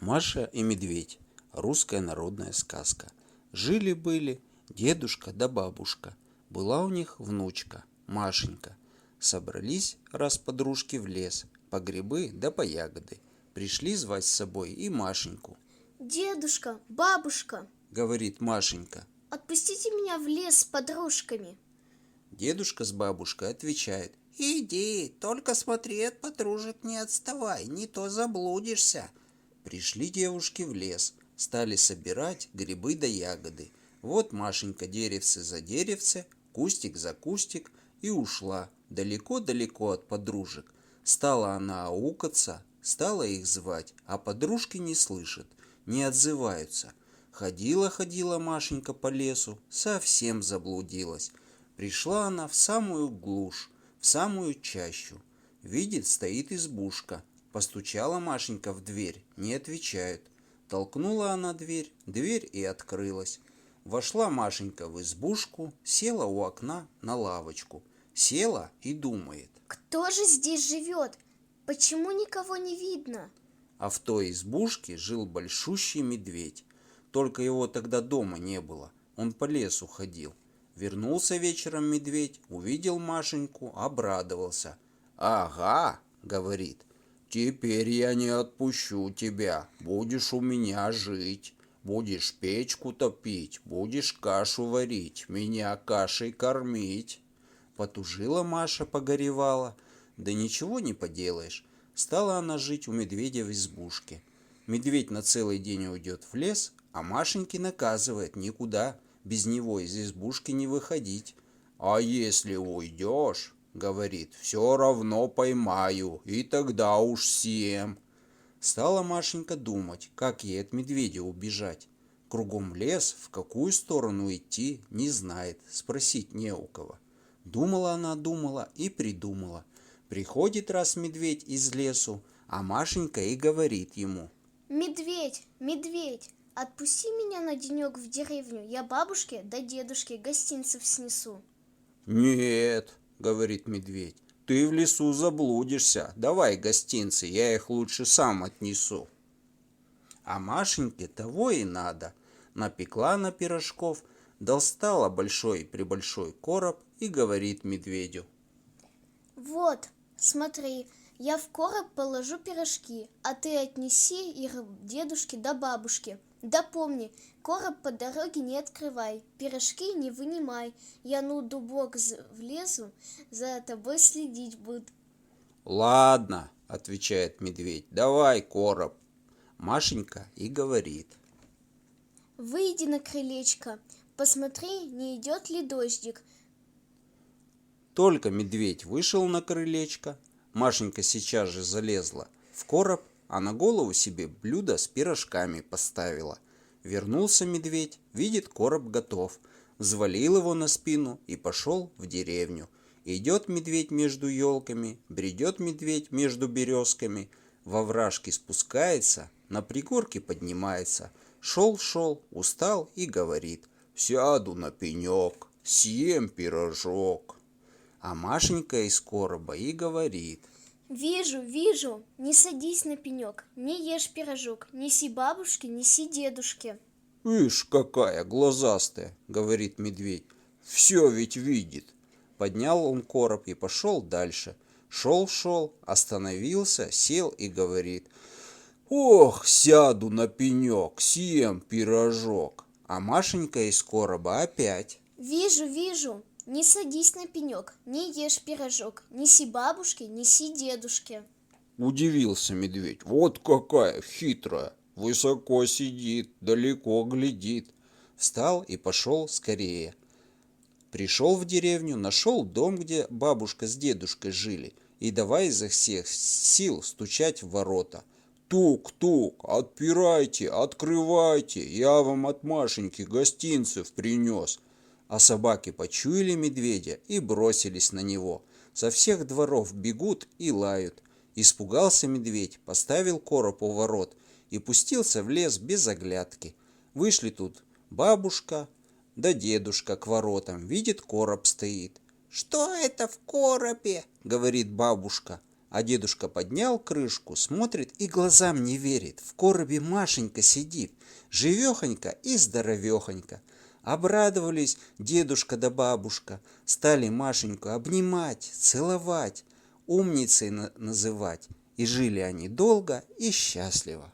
Маша и медведь. Русская народная сказка. Жили-были дедушка да бабушка. Была у них внучка, Машенька. Собрались раз подружки в лес, по грибы да по ягоды. Пришли звать с собой и Машеньку. «Дедушка, бабушка, — говорит Машенька. — отпустите меня в лес с подружками». Дедушка с бабушкой отвечают: «Иди, только смотри, от подружек не отставай, не то заблудишься». Пришли девушки в лес, стали собирать грибы да ягоды. Вот Машенька деревце за деревце, кустик за кустик и ушла далеко-далеко от подружек. Стала она аукаться, стала их звать, а подружки не слышат, не отзываются. Ходила-ходила Машенька по лесу, совсем заблудилась. Пришла она в самую глушь, в самую чащу. Видит, стоит избушка. Постучала Машенька в дверь, не отвечают. Толкнула она дверь, дверь и открылась. Вошла Машенька в избушку, села у окна на лавочку. Села и думает. Кто же здесь живет? Почему никого не видно? А в той избушке жил большущий медведь. Только его тогда дома не было, он по лесу ходил. Вернулся вечером медведь, увидел Машеньку, обрадовался. «Ага, — говорит, — теперь я не отпущу тебя, будешь у меня жить, будешь печку топить, будешь кашу варить, меня кашей кормить». Потужила Маша, погоревала, да ничего не поделаешь. Стала она жить у медведя в избушке. Медведь на целый день уйдет в лес, а Машеньки наказывает никуда без него из избушки не выходить. «А если уйдешь, — говорит, — все равно поймаю, и тогда уж съем». Стала Машенька думать, как ей от медведя убежать. Кругом лес, в какую сторону идти, не знает, спросить не у кого. Думала она, думала и придумала. Приходит раз медведь из лесу, а Машенька и говорит ему: «Медведь, медведь, отпусти меня на денек в деревню, я бабушке да дедушке гостинцев снесу». «Нет, — говорит медведь, — ты в лесу заблудишься, давай гостинцы, я их лучше сам отнесу». А Машеньке того и надо. Напекла на пирожков, достала большой-пребольшой короб и говорит медведю: «Вот, смотри, я в короб положу пирожки, а ты отнеси их дедушке да бабушке. Да помни, короб по дороге не открывай, пирожки не вынимай, я ну дубок влезу, за тобой следить буду». «Ладно, — отвечает медведь, — давай короб». Машенька и говорит: «Выйди на крылечко, посмотри, не идет ли дождик». Только медведь вышел на крылечко, Машенька сейчас же залезла в короб, а на голову себе блюдо с пирожками поставила. Вернулся медведь, видит, короб готов, взвалил его на спину и пошел в деревню. Идет медведь между елками, бредет медведь между березками, во вражки спускается, на пригорке поднимается. Шел-шел, устал и говорит: «Сяду на пенек, съем пирожок». А Машенька из короба и говорит: «Вижу, вижу, не садись на пенек, не ешь пирожок, неси бабушке, неси дедушке». «Ишь, какая глазастая, — говорит медведь, — все ведь видит». Поднял он короб и пошел дальше. Шел-шел, остановился, сел и говорит: «Ох, сяду на пенек, съем пирожок». А Машенька из короба опять: «Вижу, вижу, не садись на пенек, не ешь пирожок, неси бабушке, неси дедушке». Удивился медведь: «Вот какая хитрая, высоко сидит, далеко глядит». Встал и пошел скорее. Пришел в деревню, нашел дом, где бабушка с дедушкой жили, и давай изо всех сил стучать в ворота. «Тук-тук, отпирайте, открывайте, я вам от Машеньки гостинцев принес». А собаки почуяли медведя и бросились на него. Со всех дворов бегут и лают. Испугался медведь, поставил короб у ворот и пустился в лес без оглядки. Вышли тут бабушка да дедушка к воротам, видит, короб стоит. «Что это в коробе?» — говорит бабушка. А дедушка поднял крышку, смотрит и глазам не верит. В коробе Машенька сидит, живехонька и здоровехонька. Обрадовались дедушка да бабушка, стали Машеньку обнимать, целовать, умницей называть. И жили они долго и счастливо.